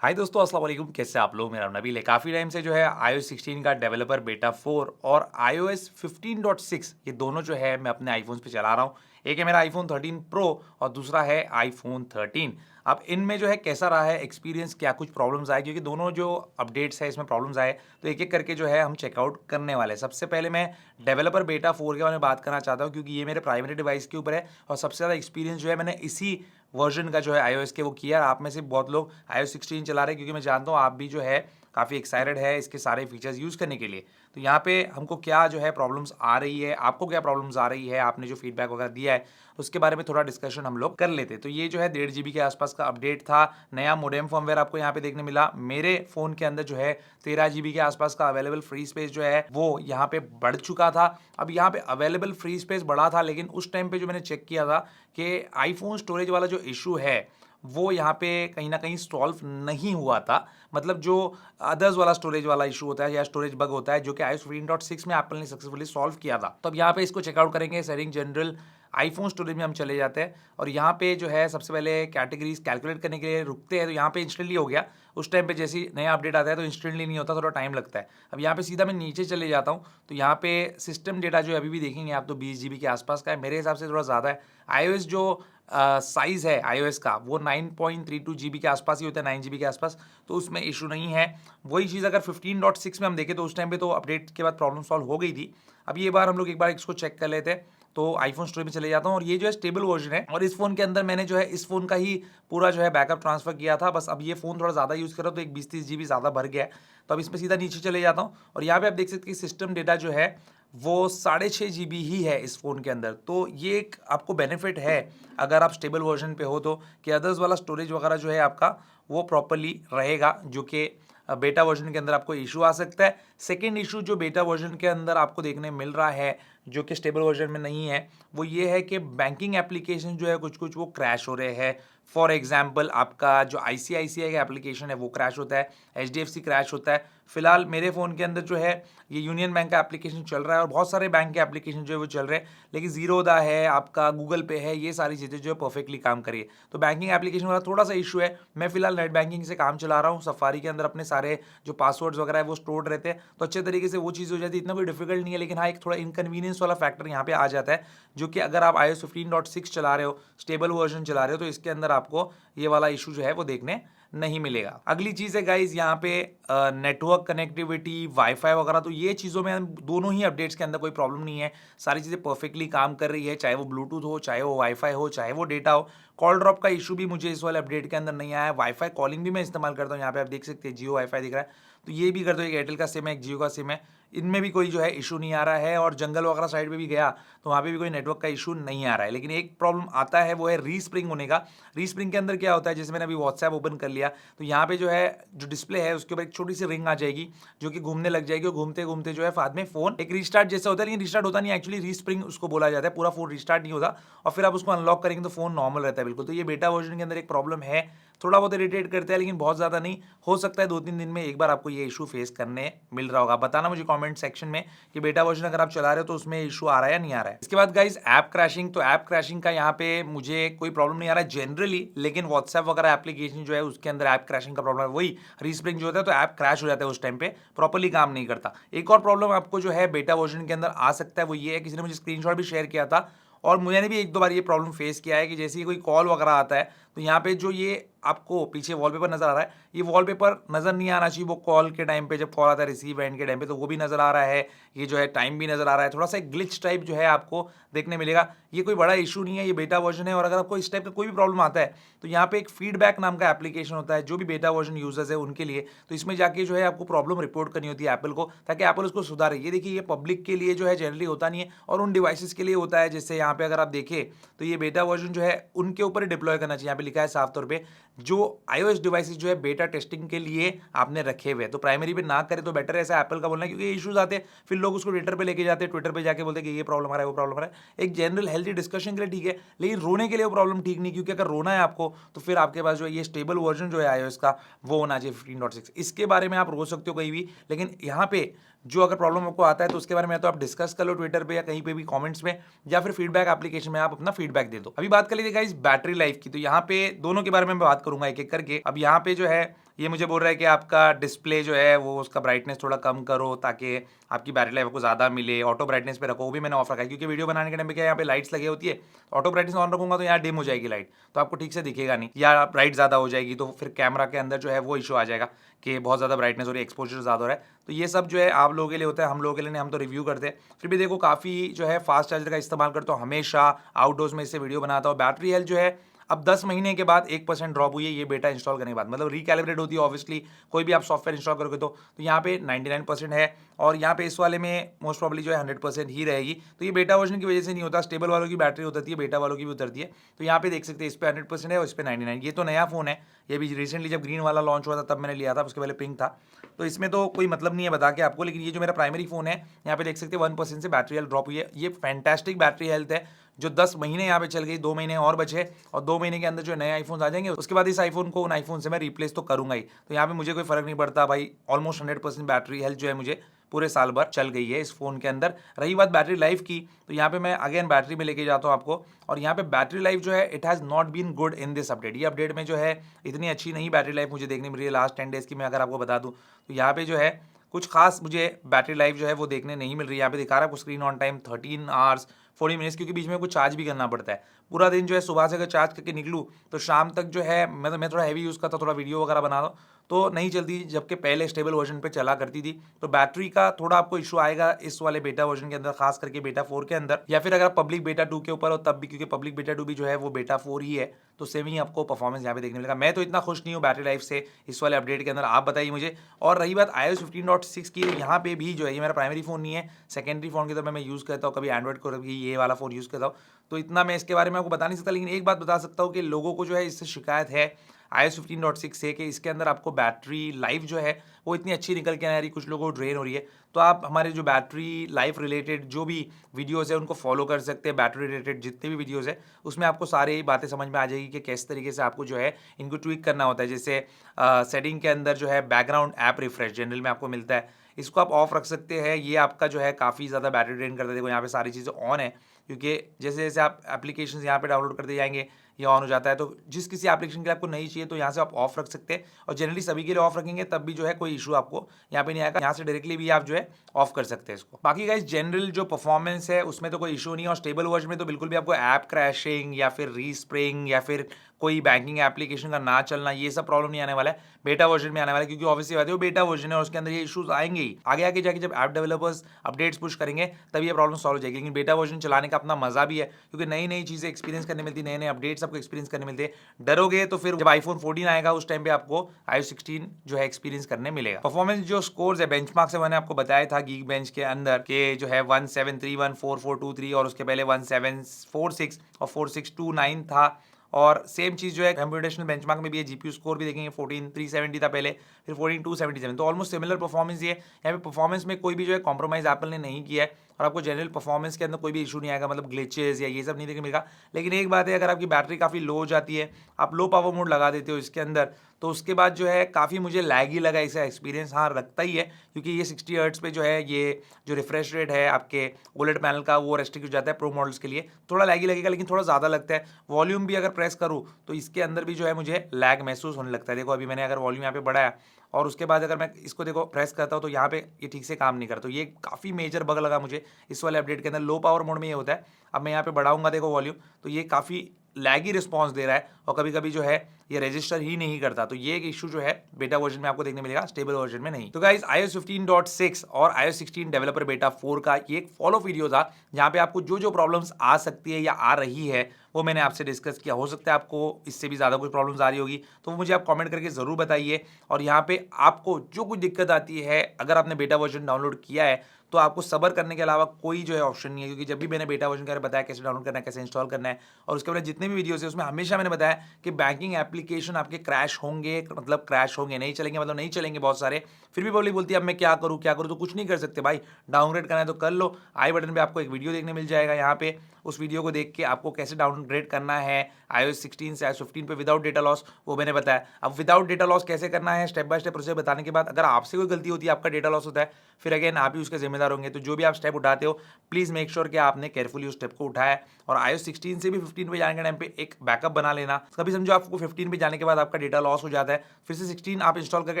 हाय दोस्तों, अस्सलाम वालेकुम। कैसे आप लोग? मेरा नाम नबील है। काफ़ी टाइम से जो है iOS 16 का डेवलपर बेटा 4 और iOS 15.6 ये दोनों जो है मैं अपने आईफोन्स पे चला रहा हूँ। एक है मेरा आईफोन 13 प्रो और दूसरा है आईफोन 13। अब इनमें जो है कैसा रहा है एक्सपीरियंस, क्या कुछ प्रॉब्लम्स आए, क्योंकि दोनों जो अपडेट्स है इसमें प्रॉब्लम्स आए, तो एक-एक करके जो है हम चेकआउट करने वाले हैं। सबसे पहले मैं डेवलपर बेटा 4 के बारे में बात करना चाहता हूँ, क्योंकि ये मेरे प्राइमरी डिवाइस के ऊपर है और सबसे ज़्यादा एक्सपीरियंस जो है मैंने इसी वर्जन का जो है iOS के वो किया। आप में से बहुत लोग iOS 16 चला रहे हैं, क्योंकि मैं जानता हूँ आप भी जो है काफ़ी एक्साइटेड है इसके सारे फीचर्स यूज़ करने के लिए। तो यहाँ पे हमको क्या जो है प्रॉब्लम्स आ रही है, आपको क्या प्रॉब्लम्स आ रही है, आपने जो फीडबैक वगैरह दिया है उसके बारे में थोड़ा डिस्कशन हम लोग कर लेते। तो ये जो है 1.5 जीबी के आसपास का अपडेट था। नया मोडेम फर्मवेयर आपको यहाँ पे देखने मिला। मेरे फ़ोन के अंदर जो है 13 जीबी के आसपास का अवेलेबल फ्री स्पेस जो है वो यहाँ पे बढ़ चुका था। अब यहाँ पे अवेलेबल फ्री स्पेस बढ़ा था, लेकिन उस टाइम पे जो मैंने चेक किया था कि आईफोन स्टोरेज वाला जो इशू है वो यहाँ पे कहीं न कहीं सॉल्व नहीं हुआ था। मतलब जो अदर्स वाला स्टोरेज वाला इशू होता है या स्टोरेज बग होता है, जो कि iOS 15.6 में एप्पल ने सक्सेसफुली सॉल्व किया था। तो अब यहाँ पे इसको चेकआउट करेंगे। सेटिंग जनरल आईफोन स्टोरेज में हम चले जाते हैं और यहाँ पे जो है सबसे पहले कैटेगरीज कैलकुलेट करने के लिए रुकते हैं। तो यहाँ पे इंस्टेंटली हो गया। उस टाइम पे जैसे ही नया अपडेट आता है तो इंस्टेंटली नहीं होता, थोड़ा टाइम लगता है। अब यहाँ पे सीधा मैं नीचे चले जाता हूँ, तो यहाँ पे सिस्टम डेटा जो है अभी भी देखेंगे आप, तो 20 जीबी के आसपास का है। मेरे हिसाब से थोड़ा ज़्यादा है। iOS जो साइज़ है iOS का वो 9.32 जीबी के आसपास ही होता है, 9 जीबी के आसपास, तो उसमें इशू नहीं है। वही चीज़ अगर 15.6 में हम देखें तो उस टाइम पे तो अपडेट के बाद प्रॉब्लम सॉल्व हो गई थी। अब ये बार हम लोग एक बार इसको चेक कर लेते हैं। तो आईफोन स्टोरेज में चले जाता हूँ और ये जो है स्टेबल वर्जन है और इस फ़ोन के अंदर मैंने जो है इस फ़ोन का ही पूरा जो है बैकअप ट्रांसफ़र किया था। बस अब ये फ़ोन थोड़ा ज़्यादा यूज़ कर रहा हूँ तो एक 20-30 जीबी ज़्यादा भर गया है। तो अब इसमें सीधा नीचे चले जाता हूँ और यहाँ पे आप देख सकते हैं कि सिस्टम डेटा जो है वो 6.5 जीबी ही है इस फ़ोन के अंदर। तो ये एक आपको बेनिफिट है अगर आप स्टेबल वर्जन पे हो तो, कि अदर्स वाला स्टोरेज वगैरह जो है आपका वो प्रॉपर्ली रहेगा, जो कि बेटा वर्जन के अंदर आपको इशू आ सकता है। सेकेंड इशू जो बेटा वर्जन के अंदर आपको देखने मिल रहा है, जो कि स्टेबल वर्जन में नहीं है, वो ये है कि बैंकिंग एप्लीकेशन जो है कुछ कुछ वो क्रैश हो रहे हैं। फॉर एग्जाम्पल आपका जो ICICI का एप्लीकेशन है वो क्रैश होता है, HDFC क्रैश होता है। फिलहाल मेरे फ़ोन के अंदर जो है ये यूनियन बैंक का एप्लीकेशन चल रहा है और बहुत सारे बैंक के एप्लीकेशन जो है वो चल रहे हैं, लेकिन ज़ीरोदा है, आपका गूगल पे है, ये सारी चीज़ें जो है परफेक्टली काम करिए। तो बैंकिंग एप्लीकेशन वाला थोड़ा सा इशू है। मैं फिलहाल नेट बैंकिंग से काम चला रहा हूँ। सफारी के अंदर अपने सारे जो पासवर्ड्स वगैरह है वो स्टोर्ड रहते हैं, तो अच्छे तरीके से वो चीज़ हो जाती है। इतना कोई डिफिकल्ट नहीं है, लेकिन हाँ एक थोड़ा इनकन्वीनियंस वाला फैक्टर यहाँ पे आ जाता है, जो कि अगर आप iOS 15.6 चला रहे हो, स्टेबल वर्जन चला रहे हो, तो इसके अंदर आपको ये वाला इशू जो है वो देखने नहीं मिलेगा। अगली चीज़ है गाइज यहाँ पे नेटवर्क कनेक्टिविटी, वाईफाई वगैरह, तो ये चीज़ों में दोनों ही अपडेट्स के अंदर कोई प्रॉब्लम नहीं है। सारी चीज़ें परफेक्टली काम कर रही है, चाहे वो ब्लूटूथ हो, चाहे वो वाईफाई हो, चाहे वो डेटा हो। कॉल ड्रॉप का इशू भी मुझे इस वाले अपडेट के अंदर नहीं आया है। वाईफाई कॉलिंग भी मैं इस्तेमाल करता हूँ। यहाँ पे आप देख सकते हैं जियो वाईफाई दिख रहा है, तो ये भी करते हो। एक एयरटेल का सिम है, एक जियो का सिम है, इनमें भी कोई जो है इशू नहीं आ रहा है। और जंगल वगैरह साइड पे भी गया तो वहाँ पे भी कोई नेटवर्क का इशू नहीं आ रहा है। लेकिन एक प्रॉब्लम आता है वो है रीस्प्रिंग होने का। रीस्प्रिंग के अंदर क्या होता है, जैसे मैंने अभी व्हाट्सएप ओपन कर लिया तो यहाँ पे जो है जो डिस्प्ले है उसके ऊपर एक छोटी सी रिंग आ जाएगी, जो कि घूमने लग जाएगी और घूमते घूमते जो है बाद में फोन एक रीस्टार्ट जैसा होता है, लेकिन रीस्टार्ट होता नहीं, एक्चुअली रीस्प्रिंग उसको बोला जाता है। पूरा फोन रीस्टार्ट नहीं होता और फिर आप उसको अनलॉक करेंगे तो फोन नॉर्मल रहता है बिल्कुल। तो ये बेटा वर्जन के अंदर एक प्रॉब्लम है, थोड़ा बहुत इरिटेट करता है, लेकिन बहुत ज़्यादा नहीं। हो सकता है 2-3 दिन में एक बार आपको ये इशू फेस करने मिल रहा होगा। बताना मुझे कमेंट सेक्शन में कि बेटा वर्जन अगर आप चला रहे हो तो उसमें इशू आ रहा है या नहीं आ रहा है। इसके बाद गाइज ऐप क्रैशिंग, तो ऐप क्रैशिंग का यहाँ पे मुझे कोई प्रॉब्लम नहीं आ रहा है जनरली, लेकिन व्हाट्सएप वगैरह एप्लीकेशन जो है उसके अंदर ऐप क्रैशिंग का प्रॉब्लम है। वही रीस्प्रिंग जो होता है तो ऐप क्रैश हो जाता है उस टाइम पे, प्रॉपर्ली काम नहीं करता। एक और प्रॉब्लम आपको जो है बेटा वर्जन के अंदर आ सकता है वो ये है, किसी ने मुझे स्क्रीनशॉट भी शेयर किया था और मैंने भी 1-2 बार ये प्रॉब्लम फेस किया है, कि जैसे ही कोई कॉल वगैरह आता है तो यहाँ पे जो ये आपको पीछे वॉलपेपर नजर आ रहा है, ये वॉलपेपर नजर नहीं आना चाहिए। वो कॉल के टाइम पे जब कॉल आता है रिसीव एंड के टाइम पे, तो वो भी नजर आ रहा है। ये जो है टाइम भी नजर आ रहा है, थोड़ा सा ग्लिच टाइप जो है आपको देखने मिलेगा। ये कोई बड़ा इशू नहीं है, ये बेटा वर्जन है। और अगर आपको इस टाइप का कोई भी प्रॉब्लम आता है तो यहाँ पे एक फीडबैक नाम का एप्लीकेशन होता है जो भी बेटा वर्जन यूजर्स है उनके लिए, तो इसमें जाके जो है आपको प्रॉब्लम रिपोर्ट करनी होती है एप्पल को, ताकि एप्पल उसको सुधारे। ये देखिए, ये पब्लिक के लिए जो है जनरली होता नहीं है और उन डिवाइसेस के लिए होता है। जैसे यहाँ पे अगर आप देखें तो ये बेटा वर्जन जो है उनके ऊपर ही डिप्लॉय करना चाहिए। यहाँ पे लिखा है साफ तौर पे, जो iOS डिवाइसेस जो है बेटा टेस्टिंग के लिए आपने रखे हुए हैं, तो प्राइमरी पे ना करे तो बेटर है, ऐसा एप्पल का बोलना है। क्योंकि इश्यूज आते हैं, फिर लोग उसको ट्विटर पे लेके जाते हैं, ट्विटर पे जाके बोलते हैं कि ये प्रॉब्लम आ रहा है, वो प्रॉब्लम आ रहा है। एक जनरल हेल्थी डिस्कशन के लिए ठीक है, लेकिन रोने के लिए वो प्रॉब्लम ठीक नहीं। क्योंकि अगर रोना है आपको तो फिर आपके पास जो है ये स्टेबल वर्जन जो है iOS का वो होना चाहिए 15.6। इसके बारे में आप रो सकते हो कहीं भी, लेकिन यहाँ पे जो अगर प्रॉब्लम आपको आता है तो उसके बारे में तो आप डिस्कस कर लो ट्विटर पे या कहीं पे भी कमेंट्स में, या फिर फीडबैक एप्लीकेशन में आप अपना फीडबैक दे दो। अभी बात कर लीजिए गाइस बैटरी लाइफ की, तो यहाँ पे दोनों के बारे में मैं बात करूंगा एक एक करके। अब यहाँ पे जो है ये मुझे बोल रहा है कि आपका डिस्प्ले जो है वो उसका ब्राइटनेस थोड़ा कम करो ताकि आपकी बैटरी लाइफ को ज़्यादा मिले। ऑटो ब्राइटनेस पे रखो, वो भी मैंने ऑफ रखा है क्योंकि वीडियो बनाने के टाइम पे क्या यहाँ पे लाइट्स लगी होती है। ऑटो ब्राइटनेस ऑन रखूंगा तो यहाँ डिम हो जाएगी लाइट, तो आपको ठीक से दिखेगा नहीं, या ब्राइट ज़्यादा हो जाएगी तो फिर कैमरा के अंदर जो है वो इशू आ जाएगा कि बहुत ज़्यादा ब्राइटनेस हो रही है, एक्सपोजर ज़्यादा हो रहा है। तो ये सब जो है आप लोगों के लिए होता है, हम लोगों के लिए नहीं, हम तो रिव्यू करते हैं। फिर भी देखो काफ़ी जो है फास्ट चार्जर का इस्तेमाल करता हूँ हमेशा, आउटडोर्स में इससे वीडियो बनाता हूँ। बैटरी हेल्थ जो है अब 10 महीने के बाद 1% ड्रॉप हुई है ये बेटा इंस्टॉल करने के बाद, मतलब रिकैलिब्रेट होती है ऑब्वियसली, कोई भी आप सॉफ्टवेयर इंस्टॉल करोगे तो यहाँ पे 99% है, और यहाँ पे इस वाले में मोस्ट प्रॉब्ली जो है 100% ही रहेगी। तो ये बेटा वर्जन की वजह से नहीं होता, स्टेबल वालों की बैटरी उतरती है, बेटा वालों की भी उतरती है। तो यहाँ पे देख सकते हैं इस पर 100% है और इस पर 99। ये तो नया फ़ोन है, ये भी रिसेंटली जब ग्रीन वाला लॉन्च हुआ था तब मैंने लिया था, उसके पहले पिंक था। तो इसमें तो कोई मतलब नहीं है बता के आपको, लेकिन ये जो मेरा प्राइमरी फ़ोन है यहाँ पे देख सकते हैं 1% से बैटरी हेल्थ ड्रॉप हुई है। ये फैंटास्टिक बैटरी हेल्थ है जो 10 महीने यहाँ पे चल गई, 2 महीने और बचे, और 2 महीने के अंदर जो नए आईफोन आ जाएंगे उसके बाद इस आईफोन को उन आईफोन से मैं रिप्लेस तो करूंगा ही। तो यहाँ पे मुझे कोई फर्क नहीं पड़ता भाई, ऑलमोस्ट 100% बैटरी हेल्थ जो है मुझे पूरे साल भर चल गई है इस फोन के अंदर। रही बात बैटरी लाइफ की, तो यहाँ पे मैं अगेन बैटरी में लेके जाता हूँ आपको, और यहाँ पे बैटरी लाइफ जो है it has not been good in this update. ये अपडेट में जो है इतनी अच्छी नहीं बैटरी लाइफ मुझे देखने मिल रही है लास्ट 10 डेज़ की। मैं अगर आपको बता दूँ तो यहाँ पे जो है कुछ खास मुझे बैटरी लाइफ जो है वो देखने नहीं मिल रही है। यहाँ पे दिखा रहा है आपको screen on time 13 hours 40 minutes, क्योंकि बीच में कुछ चार्ज भी करना पड़ता है। पूरा दिन जो है सुबह से अगर चार्ज करके निकलूँ तो शाम तक जो है मैं थोड़ा हैवी यूज़ करता, थोड़ा वीडियो वगैरह बना दो तो नहीं चलती, जबकि पहले स्टेबल वर्जन पे चला करती थी। तो बैटरी का थोड़ा आपको इशू आएगा इस वाले बेटा वर्जन के अंदर, खास करके बेटा 4 के अंदर, या फिर अगर पब्लिक बेटा 2 के ऊपर हो तब भी, क्योंकि पब्लिक बेटा 2 भी जो है वो बेटा 4 ही है, तो सेम ही आपको परफॉर्मेंस यहाँ पे देखने मिलेगा। मैं तो इतना खुश नहीं हूँ बैटरी लाइफ से इस वाले अपडेट के अंदर, आप बताइए मुझे। और रही बात iOS 15.6 की, यहाँ पे भी जो है ये मेरा प्राइमरी फ़ोन नहीं है, सेकेंडरी फ़ोन की तरह मैं यूज़ करता हूँ, कभी एंड्रॉइड को कभी ये वाला फ़ोन यूज़ करता हूँ। तो इतना मैं इसके बारे में आपको बता नहीं सकता, लेकिन एक बात बता सकता हूँ कि लोगों को जो है इससे शिकायत है iOS 15.6 से कि इसके अंदर आपको बैटरी लाइफ जो है वो इतनी अच्छी निकल के नहीं आ रही, कुछ लोगों को ड्रेन हो रही है। तो आप हमारे जो बैटरी लाइफ रिलेटेड जो भी वीडियोस है उनको फॉलो कर सकते हैं, बैटरी रिलेटेड जितने भी वीडियोस है उसमें आपको सारी बातें समझ में आ जाएगी कि किस तरीके से आपको जो है इनको ट्विक करना होता है। जैसे सेटिंग के अंदर जो है बैकग्राउंड ऐप रिफ्रेश जनरल में आपको मिलता है, इसको आप ऑफ रख सकते हैं। ये आपका जो है काफ़ी ज़्यादा बैटरी ड्रेन करता है। देखो यहाँ पे सारी चीज़ें ऑन है, क्योंकि जैसे जैसे आप एप्लीकेशन यहाँ पे डाउनलोड करते जाएंगे ये ऑन हो जाता है। तो जिस किसी एप्लीकेशन के लिए आपको नहीं चाहिए तो यहाँ से आप ऑफ रख सकते हैं, और जनरली सभी के लिए ऑफ रखेंगे तब भी जो है कोई इशू आपको यहाँ पे नहीं आएगा। यहाँ से डायरेक्टली भी आप जो है ऑफ कर सकते हैं इसको। बाकी गाइस जनरल जो परफॉर्मेंस है उसमें तो कोई इशू नहीं है, और स्टेबल वर्जन में तो बिल्कुल भी आपको ऐप क्रैशिंग या फिर रीस्प्रिंग या फिर कोई बैंकिंग एप्लीकेशन का ना चलना ये सब प्रॉब्लम नहीं आने वाला है, बेटा वर्जन में आने वाला है, क्योंकि ऑब्वियसली बात है वो बेटा वर्जन है और उसके अंदर ये इशूज आएंगे ही। आगे आगे जाके जब ऐप डेवलपर्स अपडेट्स पुश करेंगे तब ये प्रॉब्लम सॉल्व हो जाएगी, लेकिन बेटा वर्जन चलाने का अपना मजा भी है, क्योंकि नई नई चीजें एक्सपीरियंस करने मिलती है, नए नए अपडेट्स आपको एक्सपीरियंस करने मिलते हैं। डरोगे तो फिर जब आईफोन 14 आएगा उस टाइम पे आपको iOS 16 जो है एक्सपीरियंस करने मिलेगा। परफॉर्मेंस जो स्कोर्स है बेंचमार्क से मैंने आपको बताया था गीक बेंच के अंदर के जो है 1731 4423 और उसके पहले 1746 और 4629 था। और सेम चीज़ जो है कंप्यूटेशनल बेंचमार्क में भी है, जीपीयू स्कोर भी देखेंगे 14370 था पहले, फिर 14277, तो ऑलमोस्ट सिमिलर परफॉर्मेंस ये यहाँ पे परफॉर्मेंस में कोई भी जो है कॉम्प्रोमाइज एप्पल ने नहीं किया है, और आपको जनरल परफॉर्मेंस के अंदर कोई भी इशू नहीं आएगा, मतलब ग्लिचेस या ये सब नहीं देखने मिलेगा। लेकिन एक बात है, अगर आपकी बैटरी काफ़ी लो हो जाती है, आप लो पावर मोड लगा देते हो इसके अंदर, तो उसके बाद जो है काफ़ी मुझे लैगी लगा इसका एक्सपीरियंस। हाँ लगता ही है, क्योंकि ये 60 हर्ट्ज पे जो है ये जो रिफ्रेश रेट है आपके ओलेड पैनल का वो रेस्ट्रिक्ट हो जाता है प्रो मॉडल्स के लिए, थोड़ा लैगी लगेगा, लेकिन थोड़ा ज़्यादा लगता है। वॉल्यूम भी अगर प्रेस करूँ तो इसके अंदर भी जो है मुझे लैग महसूस होने लगता है। देखो अभी मैंने अगर वॉल्यूम यहाँ पे बढ़ाया और उसके बाद अगर मैं इसको देखो प्रेस करता हूँ तो यहाँ पे ये ठीक से काम नहीं करता, तो ये काफ़ी मेजर बग लगा मुझे इस वाले अपडेट के अंदर। लो पावर मोड में ये होता है, अब मैं यहाँ पे बढ़ाऊंगा देखो वॉल्यूम, तो ये काफ़ी लैगी रिस्पॉन्स दे रहा है, और कभी कभी जो है ये रजिस्टर ही नहीं करता। तो ये एक इशू जो है बेटा वर्जन में आपको देखने मिलेगा, स्टेबल वर्जन में नहीं। तो गाइस iOS 15.6 और iOS 16 डेवलपर बेटा 4 का ये एक फॉलो वीडियो था, जहाँ पे आपको जो जो प्रॉब्लम्स आ सकती है या आ रही है वो मैंने आपसे डिस्कस किया। हो सकता है आपको इससे भी ज़्यादा कुछ प्रॉब्लम्स आ रही होगी, तो मुझे आप कमेंट करके ज़रूर बताइए। और यहाँ पे आपको जो कुछ दिक्कत आती है, अगर आपने बेटा वर्जन डाउनलोड किया है तो आपको सब्र करने के अलावा कोई जो है ऑप्शन नहीं है, क्योंकि जब भी मैंने बेटा वर्जन के बारे में बताया कैसे डाउनलोड करना है, कैसे इंस्टॉल करना है, और उसके बाद जितने भी वीडियोस है उसमें हमेशा मैंने बताया कि बैंकिंग एप्लीकेशन आपके क्रैश होंगे, मतलब क्रैश होंगे, नहीं चलेंगे, मतलब नहीं चलेंगे बहुत सारे। फिर भी पब्लिक बोलती है अब मैं क्या करूँ क्या करूँ, तो कुछ नहीं कर सकते भाई, डाउनग्रेड करना है तो कर लो। आई बटन पर आपको एक वीडियो देखने मिल जाएगा, यहाँ पे उस वीडियो को देख के आपको कैसे डाउनग्रेड करना है iOS 16 से iOS 15 पे विदाउट डेटा लॉस, वो मैंने बताया। अब विदाउट डेटा लॉस कैसे करना है, स्टेप बाय स्टेप प्रोसेस बताने के बाद अगर आपसे कोई गलती होती है, आपका डेटा लॉस होता है, फिर अगेन आप ही उसके जिम्मेदार जिम्मेदार होंगे। तो जो भी आप स्टेप उठाते हो प्लीज़ मेक श्योर कि आपने केयरफुली उस स्टेप को उठाया है। और iOS 16 से भी 15 पे जाने के टाइम पे एक बैकअप बना लेना। कभी समझो आपको 15 पे जाने के बाद आपका डेटा लॉस हो जाता है, फिर से 16 आप इंस्टॉल करके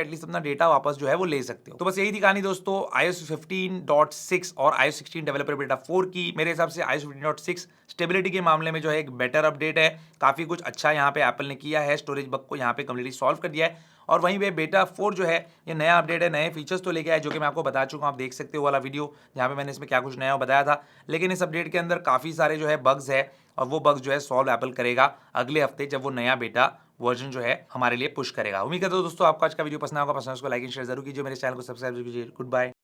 एटलीस्ट अपना डेटा वापस जो है वो ले सकते हो। तो बस यही थी कहानी दोस्तों iOS 15.6 और iOS 16 डेवलपर बेटा 4 की। मेरे हिसाब से iOS 15.6 स्टेबिलिटी के मामले में जो है एक बेटर अपडेट है। काफ़ी कुछ अच्छा यहाँ पे एप्पल ने किया है, स्टोरेज बग को यहाँ पे कम्प्लीटली सॉल्व कर दिया है। और वहीं पे बेटा 4 जो है ये नया अपडेट है, नए फीचर्स तो लेके आए जो कि मैं आपको बता चुका हूँ। आप देख सकते हो वाला वीडियो जहाँ पे मैंने इसमें क्या कुछ नया बताया था। लेकिन इस अपडेट के अंदर काफ़ी सारे जो है बग्स है और वो बग्स जो है सॉल्व एप्पल करेगा अगले हफ्ते जब वो नया बेटा वर्जन जो है हमारे लिए पुश करेगा। उम्मीद करता हूँ दोस्तों आपको आज का वीडियो पसंद आएगा। पसंद उसको लाइक एंड शेयर जरूर कीजिए, मेरे चैनल को सब्सक्राइब कीजिए। Good bye.